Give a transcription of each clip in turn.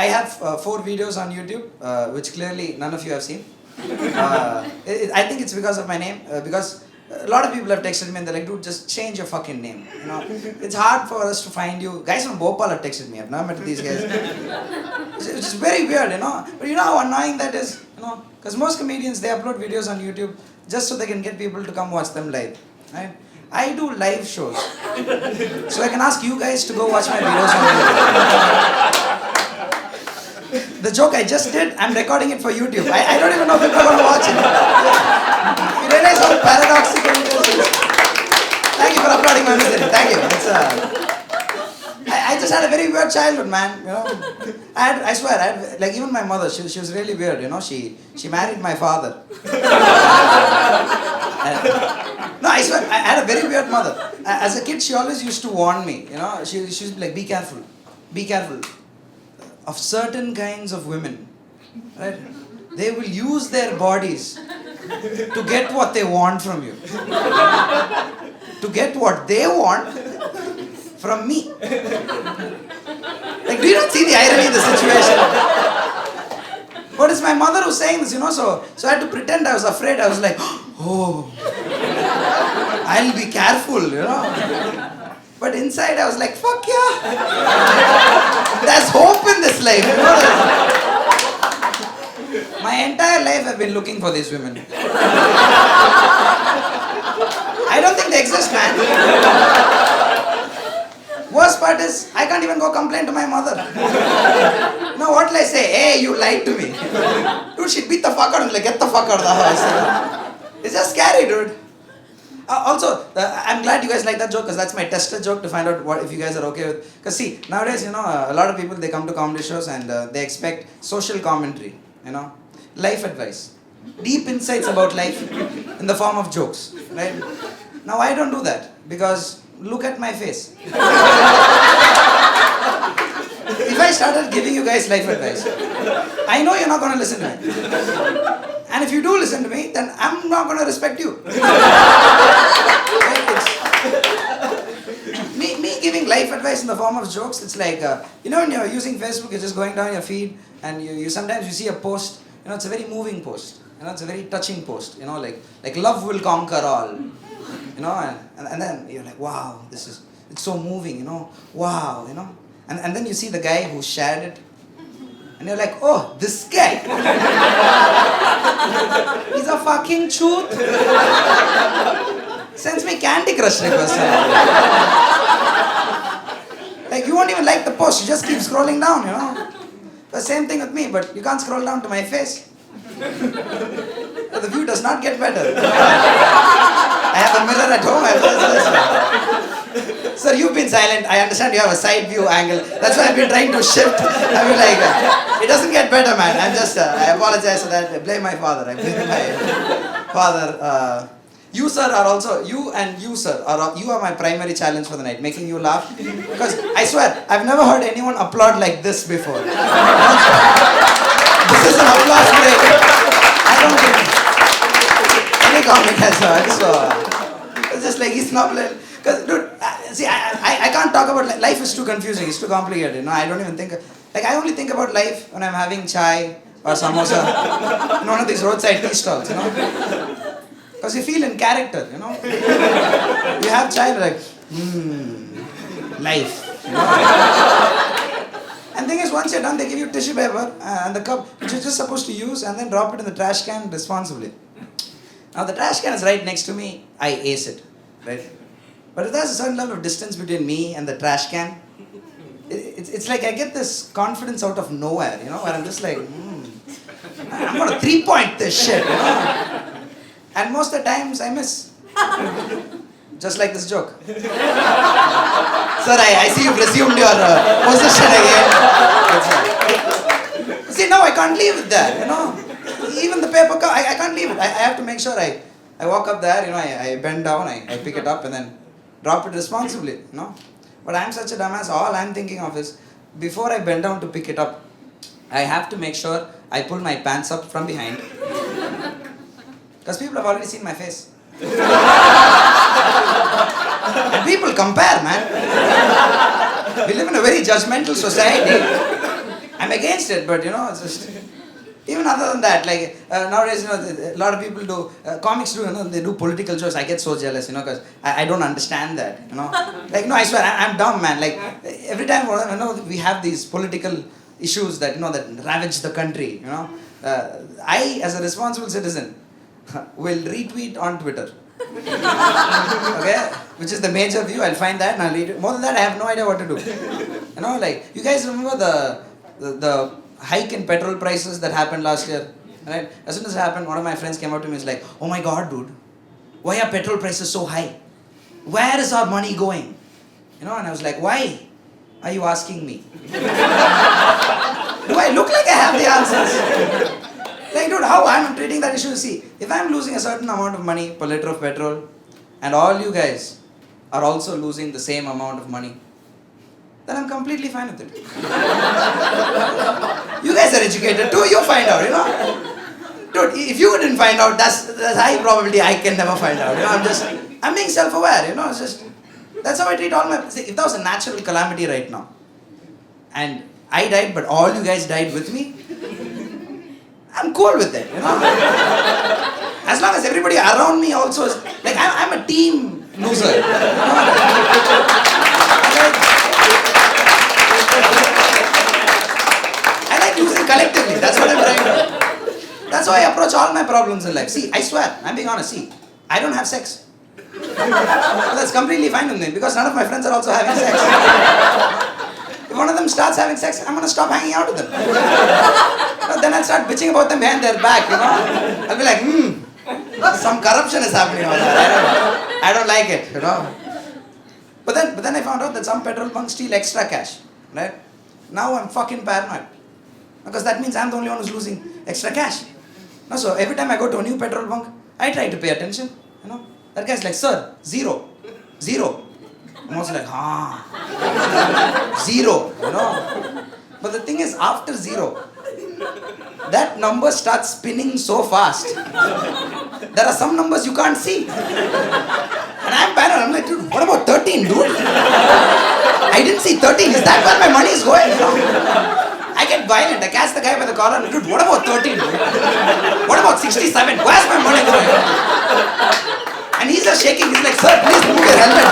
I have 4 videos on YouTube, which clearly none of you have seen. I think it's because of my name, because a lot of people have texted me and they're like, dude, just change your fucking name. You know, it's hard for us to find you. Guys from Bhopal have texted me. I've never met these guys. It's just very weird, you know. But you know how annoying that is, you know, because most comedians, they upload videos on YouTube just so they can get people to come watch them live, right? I do live shows, so I can ask you guys to go watch my videos on YouTube. The joke I just did, I'm recording it for YouTube. I don't even know if people are going to watch it. You realize how paradoxical it is? Thank you for applauding my misery. Thank you. I just had a very weird childhood, man. You know, I swear, like even my mother, she was really weird. You know, she married my father. No, I swear, I had a very weird mother. As a kid, she always used to warn me. You know, she used to be like, be careful of certain kinds of women, right? They will use their bodies to get what they want from you. To get what they want from me. Like, do you not see the irony in the situation? But it's my mother who's saying this, you know, so I had to pretend I was afraid. I was like, oh, I'll be careful, you know. But inside I was like, fuck yeah. There's hope in this life, you know. My entire life I've been looking for these women. I don't think they exist, man. Worst part is, I can't even go complain to my mother. Now what will I say? Hey, you lied to me. Dude, she'd beat the fuck out of me, like, get the fuck out of the house. It's just scary, dude. Also, I'm glad you guys like that joke, because that's my tester joke to find out what if you guys are okay with. Because see, nowadays, you know, a lot of people, they come to comedy shows and they expect social commentary, you know, life advice, deep insights about life in the form of jokes, right? Now I don't do that, because look at my face. If I started giving you guys life advice, I know you're not going to listen to me. And if you do listen to me, then I'm not going to respect you. Me giving life advice in the form of jokes, it's like, you know, when you're using Facebook, you're just going down your feed, and you sometimes you see a post, you know, it's a very moving post. You know, it's a very touching post. You know, like love will conquer all. You know, and then you're like, wow, it's so moving, you know, wow, you know. And then you see the guy who shared it, and you're like, oh, this guy. He's a fucking truth. Sends me Candy Crush requests. Like, you won't even like the post, you just keep scrolling down, you know. The same thing with me, but you can't scroll down to my face. The view does not get better. I have a mirror at home. Sir, you've been silent. I understand you have a side view angle. That's why I've been trying to shift. I mean, like, it doesn't get better, man. I apologize for that. I blame my father. You, sir, are also, you and you, sir, you are my primary challenge for the night, making you laugh. Because I swear, I've never heard anyone applaud like this before. This is an applause break. I don't think any comic has heard, so it's just like he's not like, because dude, see, I can't talk about life is too confusing, it's too complicated, you know. I don't even think, like, I only think about life when I'm having chai or samosa in one of these roadside tea stalls, you know. Because you feel in character, you know. You have chai, like, life, you know? And thing is, once you're done, they give you tissue paper and the cup, which you're just supposed to use, and then drop it in the trash can responsibly. Now the trash can is right next to me, I ace it, right? But if there's a certain level of distance between me and the trash can, it's like I get this confidence out of nowhere, you know, where I'm just like, I'm gonna 3-point this shit, you know? And most of the times I miss. Just like this joke. Sir, I see you've resumed your position again. See, now I can't leave it there, you know. Even the paper cup, I can't leave it. I have to make sure I walk up there, you know, I bend down, I pick it up and then drop it responsibly, you know. But I'm such a dumbass, all I'm thinking of is, before I bend down to pick it up, I have to make sure I pull my pants up from behind. Because people have already seen my face. And people compare, man. We live in a very judgmental society. I'm against it, but it's just even other than that, like nowadays, a lot of people do comics do, they do political jokes. I get so jealous, because I don't understand that, like I swear I'm dumb, man. Like every time we have these political issues that that ravage the country, I as a responsible citizen will retweet on Twitter. Okay, which is the major view. I'll find that and I'll read it. More than that, I have no idea what to do. Like you guys remember the hike in petrol prices that happened last year, right? As soon as it happened, one of my friends came up to me and was like, "Oh my God, dude, why are petrol prices so high? Where is our money going?" And I was like, "Why are you asking me? Do I look like I have the answers?" Like, dude, how I'm treating that issue? See, if I'm losing a certain amount of money per liter of petrol, and all you guys are also losing the same amount of money, then I'm completely fine with it. You guys are educated too, you find out, Dude, if you didn't find out, that's high probability I can never find out. I'm being self-aware, it's just, that's how I treat all my, see, if that was a natural calamity right now, and I died, but all you guys died with me, I'm cool with it, As long as everybody around me also is, like, I'm a team loser. I like losing collectively, that's what I'm trying to. That's how I approach all my problems in life. See, I swear, I'm being honest, see, I don't have sex. That's completely fine with me, because none of my friends are also having sex. If one of them starts having sex, I'm gonna stop hanging out with them. Then I'll start bitching about them behind their back, I'll be like, some corruption is happening over there. I don't like it, But then I found out that some petrol bunks steal extra cash, right? Now I'm fucking paranoid. Because that means I'm the only one who's losing extra cash. So every time I go to a new petrol bunk, I try to pay attention, That guy's like, "Sir, zero. I'm also like, zero, But the thing is, after zero, that number starts spinning so fast. There are some numbers you can't see. And I'm paranoid. I'm like, dude, what about 13, dude? I didn't see 13. Is that where my money is going? I get violent. I catch the guy by the collar and, dude, what about 13, dude? What about 67? Where's my money going? And he's just shaking. He's like, "Sir, please remove your helmet.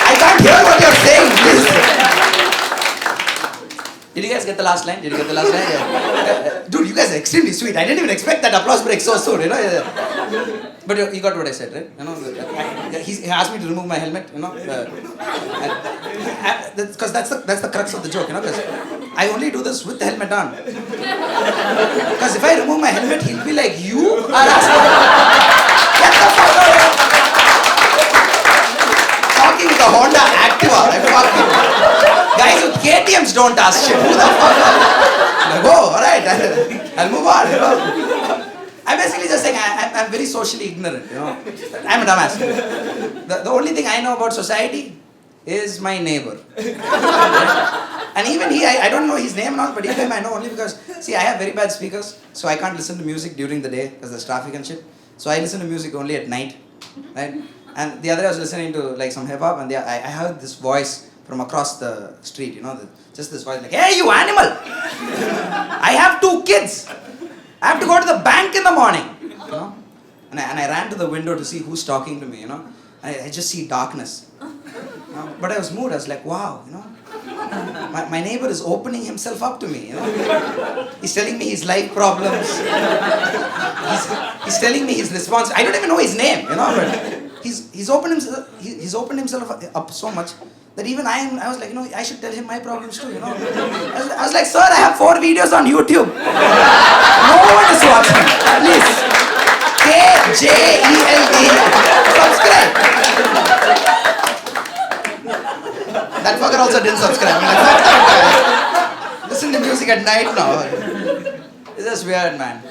I can't hear what you're saying, please." Did you guys get the last line? Yeah. Dude, you guys are extremely sweet. I didn't even expect that applause break so soon, But you got what I said, right? He asked me to remove my helmet, because that's the crux of the joke, because I only do this with the helmet on. Because if I remove my helmet, he'll be like, "You are asking." Get the fuck out of here. Talking with a Honda Activa. Guys with KTMs don't ask shit. Who the fuck? Like, oh, alright, I'll move on, I'm basically just saying I'm very socially ignorant, I'm a dumbass. The only thing I know about society is my neighbor. And even he, I don't know his name now, but even I know only because, see, I have very bad speakers, so I can't listen to music during the day because there's traffic and shit. So I listen to music only at night, right? And the other day I was listening to like some hip hop, and I heard this voice from across the street, just this voice like, "Hey, you animal! I have 2 kids. I have to go to the bank in the morning." And I ran to the window to see who's talking to me, I just see darkness. But I was moved. I was like, wow, my neighbor is opening himself up to me, He's telling me his life problems. He's telling me his response. I don't even know his name, but he's opened himself up so much that even I was like, I should tell him my problems too, I was like, "Sir, I have 4 videos on YouTube. No one is watching. Please. KJELD. Subscribe." That fucker also didn't subscribe. I'm like, fuck that guy. Listen to music at night now. It's just weird, man.